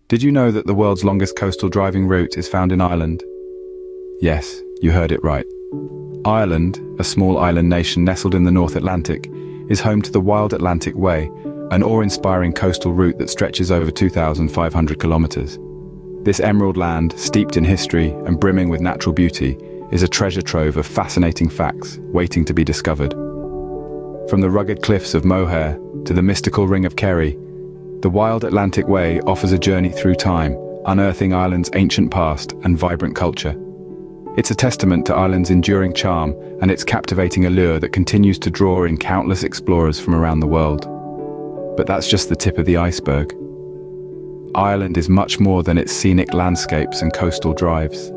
Did you know that the world's longest coastal driving route is found in Ireland? Yes, you heard it right. Ireland, a small island nation nestled in the North Atlantic, is home to the Wild Atlantic Way, an awe-inspiring coastal route that stretches over 2,500 kilometers. This emerald land, steeped in history and brimming with natural beauty, is a treasure trove of fascinating facts waiting to be discovered. From the rugged cliffs of Moher to the mystical Ring of Kerry, the Wild Atlantic Way offers a journey through time, unearthing Ireland's ancient past and vibrant culture. It's a testament to Ireland's enduring charm and its captivating allure that continues to draw in countless explorers from around the world. But that's just the tip of the iceberg. Ireland is much more than its scenic landscapes and coastal drives.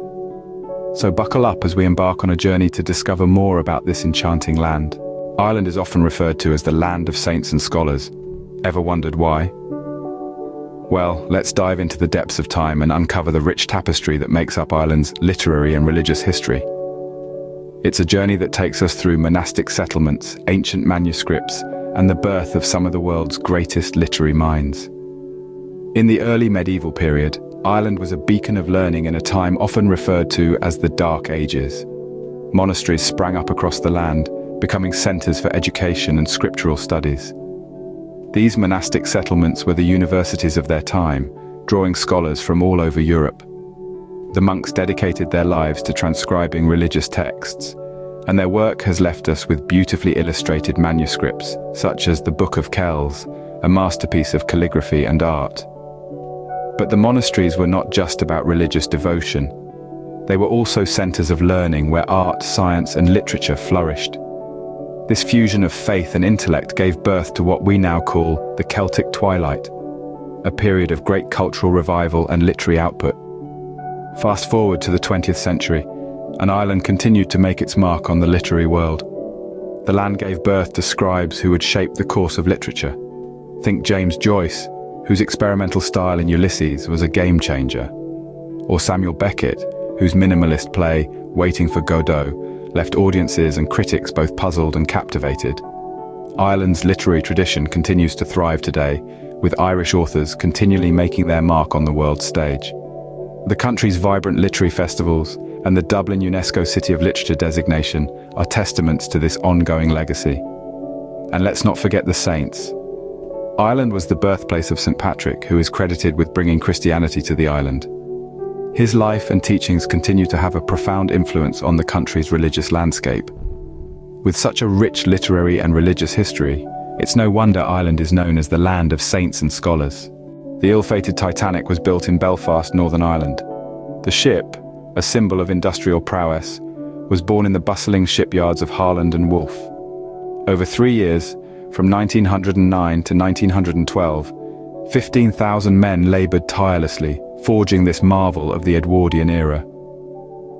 So buckle up as we embark on a journey to discover more about this enchanting land. Ireland is often referred to as the land of saints and scholars. Ever wondered why? Well, let's dive into the depths of time and uncover the rich tapestry that makes up Ireland's literary and religious history. It's a journey that takes us through monastic settlements, ancient manuscripts, and the birth of some of the world's greatest literary minds. In the early medieval period, Ireland was a beacon of learning in a time often referred to as the Dark Ages. Monasteries sprang up across the land, becoming centers for education and scriptural studies. These monastic settlements were the universities of their time, drawing scholars from all over Europe. The monks dedicated their lives to transcribing religious texts, and their work has left us with beautifully illustrated manuscripts, such as the Book of Kells, a masterpiece of calligraphy and art. But the monasteries were not just about religious devotion. They were also centers of learning where art, science, and literature flourished. This fusion of faith and intellect gave birth to what we now call the Celtic Twilight, a period of great cultural revival and literary output. Fast forward to the 20th century, and Ireland continued to make its mark on the literary world. The land gave birth to scribes who would shape the course of literature. Think James Joyce, whose experimental style in Ulysses was a game changer, or Samuel Beckett, whose minimalist play, Waiting for Godot, left audiences and critics both puzzled and captivated. Ireland's literary tradition continues to thrive today, with Irish authors continually making their mark on the world stage. The country's vibrant literary festivals and the Dublin UNESCO City of Literature designation are testaments to this ongoing legacy. And let's not forget the saints. Ireland was the birthplace of St. Patrick, who is credited with bringing Christianity to the island. His life and teachings continue to have a profound influence on the country's religious landscape. With such a rich literary and religious history, it's no wonder Ireland is known as the land of saints and scholars. The ill-fated Titanic was built in Belfast, Northern Ireland. The ship, a symbol of industrial prowess, was born in the bustling shipyards of Harland and Wolff. Over 3 years, from 1909 to 1912, 15,000 men labored tirelessly, forging this marvel of the Edwardian era.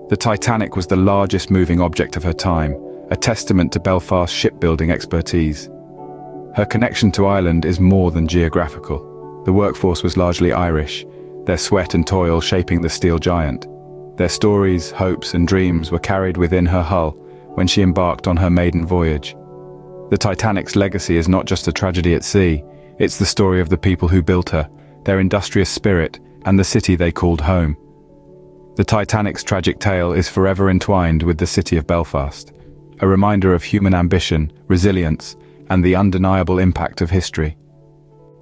The Titanic was the largest moving object of her time, a testament to Belfast's shipbuilding expertise. Her connection to Ireland is more than geographical. The workforce was largely Irish, their sweat and toil shaping the steel giant. Their stories, hopes, and dreams were carried within her hull when she embarked on her maiden voyage. The Titanic's legacy is not just a tragedy at sea, it's the story of the people who built her, their industrious spirit, and the city they called home. The Titanic's tragic tale is forever entwined with the city of Belfast, a reminder of human ambition, resilience, and the undeniable impact of history.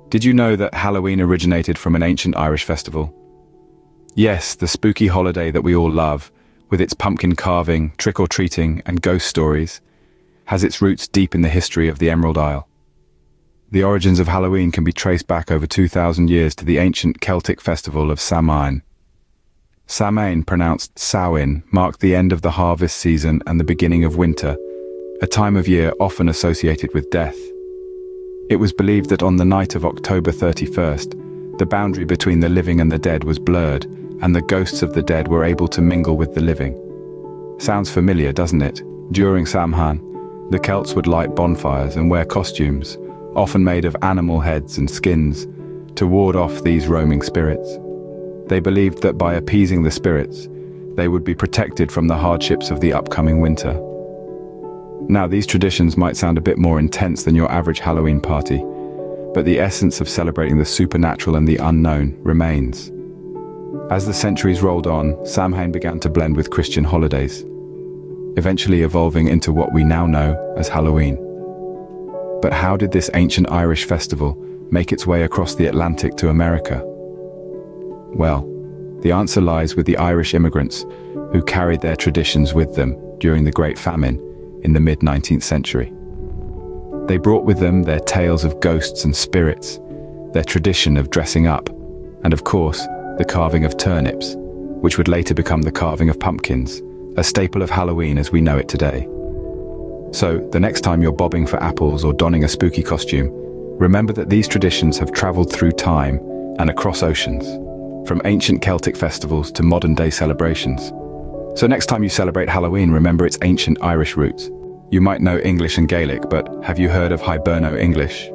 Did you know that Halloween originated from an ancient Irish festival? Yes, the spooky holiday that we all love, with its pumpkin carving, trick-or-treating, and ghost stories, has its roots deep in the history of the Emerald Isle. The origins of Halloween can be traced back over 2,000 years to the ancient Celtic festival of Samhain. Samhain, pronounced Samhain, marked the end of the harvest season and the beginning of winter, a time of year often associated with death. It was believed that on the night of October 31st, the boundary between the living and the dead was blurred, and the ghosts of the dead were able to mingle with the living. Sounds familiar, doesn't it? During Samhain, the Celts would light bonfires and wear costumes, often made of animal heads and skins, to ward off these roaming spirits. They believed that by appeasing the spirits, they would be protected from the hardships of the upcoming winter. Now, these traditions might sound a bit more intense than your average Halloween party, but the essence of celebrating the supernatural and the unknown remains. As the centuries rolled on, Samhain began to blend with Christian holidays, eventually evolving into what we now know as Halloween. But how did this ancient Irish festival make its way across the Atlantic to America? Well, the answer lies with the Irish immigrants who carried their traditions with them during the Great Famine in the mid-19th century. They brought with them their tales of ghosts and spirits, their tradition of dressing up, and of course, the carving of turnips, which would later become the carving of pumpkins, a staple of Halloween as we know it today. So, the next time you're bobbing for apples or donning a spooky costume, remember that these traditions have traveled through time and across oceans, from ancient Celtic festivals to modern-day celebrations. So next time you celebrate Halloween, remember its ancient Irish roots. You might know English and Gaelic, but have you heard of Hiberno-English?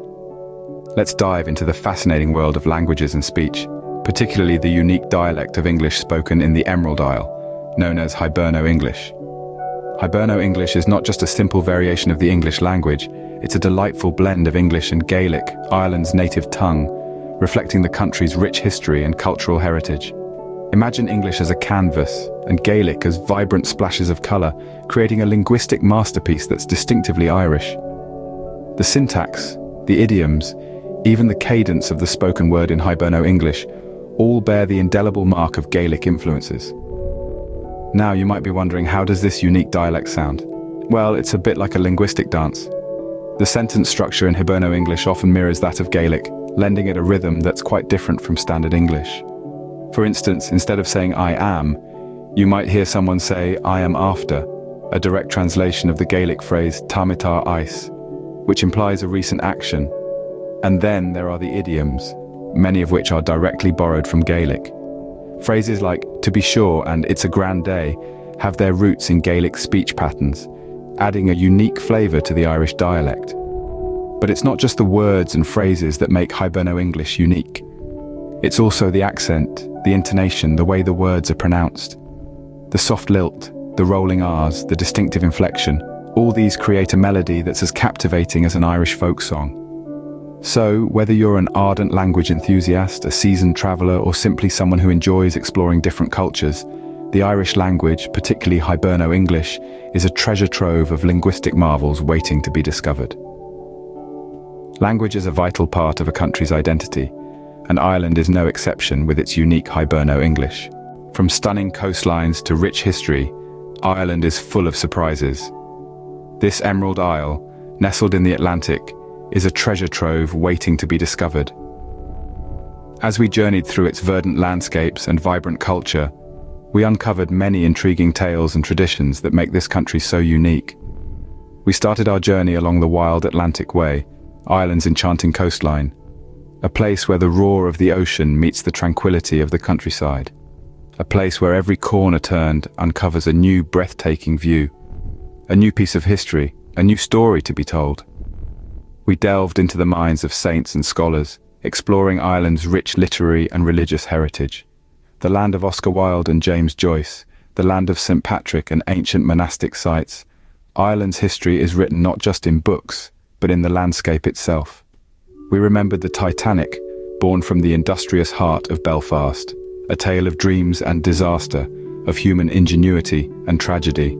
Let's dive into the fascinating world of languages and speech, particularly the unique dialect of English spoken in the Emerald Isle, known as Hiberno-English. Hiberno-English is not just a simple variation of the English language, it's a delightful blend of English and Gaelic, Ireland's native tongue, reflecting the country's rich history and cultural heritage. Imagine English as a canvas and Gaelic as vibrant splashes of colour, creating a linguistic masterpiece that's distinctively Irish. The syntax, the idioms, even the cadence of the spoken word in Hiberno-English all bear the indelible mark of Gaelic influences. Now you might be wondering, how does this unique dialect sound? Well, it's a bit like a linguistic dance. The sentence structure in Hiberno-English often mirrors that of Gaelic, lending it a rhythm that's quite different from standard English. For instance, instead of saying I am, you might hear someone say I am after, a direct translation of the Gaelic phrase tamitar ice, which implies a recent action. And then there are the idioms, many of which are directly borrowed from Gaelic. Phrases like to be sure and it's a grand day have their roots in Gaelic speech patterns, adding a unique flavour to the Irish dialect. But it's not just the words and phrases that make Hiberno-English unique. It's also the accent, the intonation, the way the words are pronounced. The soft lilt, the rolling R's, the distinctive inflection, all these create a melody that's as captivating as an Irish folk song. So, whether you're an ardent language enthusiast, a seasoned traveller, or simply someone who enjoys exploring different cultures, the Irish language, particularly Hiberno-English, is a treasure trove of linguistic marvels waiting to be discovered. Language is a vital part of a country's identity, and Ireland is no exception with its unique Hiberno-English. From stunning coastlines to rich history, Ireland is full of surprises. This Emerald Isle, nestled in the Atlantic, is a treasure trove waiting to be discovered. As we journeyed through its verdant landscapes and vibrant culture, we uncovered many intriguing tales and traditions that make this country so unique. We started our journey along the wild Atlantic Way, Ireland's enchanting coastline, a place where the roar of the ocean meets the tranquility of the countryside, a place where every corner turned uncovers a new breathtaking view, a new piece of history, a new story to be told. We delved into the minds of saints and scholars, exploring Ireland's rich literary and religious heritage. The land of Oscar Wilde and James Joyce, the land of St. Patrick and ancient monastic sites, Ireland's history is written not just in books, but in the landscape itself. We remembered the Titanic, born from the industrious heart of Belfast, a tale of dreams and disaster, of human ingenuity and tragedy.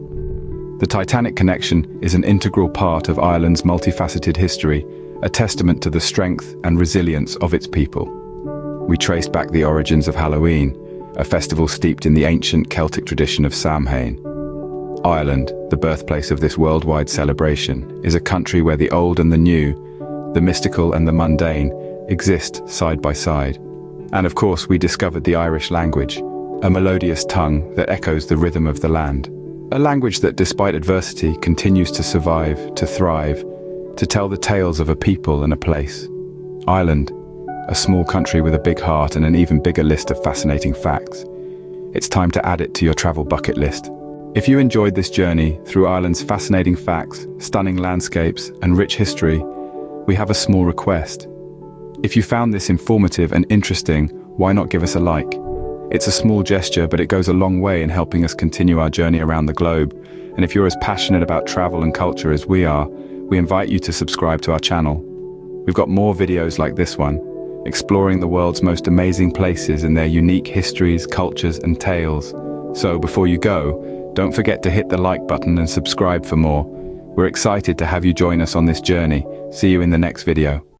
The Titanic connection is an integral part of Ireland's multifaceted history, a testament to the strength and resilience of its people. We traced back the origins of Halloween, a festival steeped in the ancient Celtic tradition of Samhain. Ireland, the birthplace of this worldwide celebration, is a country where the old and the new, the mystical and the mundane, exist side by side. And of course, we discovered the Irish language, a melodious tongue that echoes the rhythm of the land. A language that, despite adversity, continues to survive, to thrive, to tell the tales of a people and a place. Ireland, a small country with a big heart and an even bigger list of fascinating facts. It's time to add it to your travel bucket list. If you enjoyed this journey through Ireland's fascinating facts, stunning landscapes, and rich history, we have a small request. If you found this informative and interesting, why not give us a like? It's a small gesture, but it goes a long way in helping us continue our journey around the globe. And if you're as passionate about travel and culture as we are, we invite you to subscribe to our channel. We've got more videos like this one, exploring the world's most amazing places and their unique histories, cultures, and tales. So before you go, don't forget to hit the like button and subscribe for more. We're excited to have you join us on this journey. See you in the next video.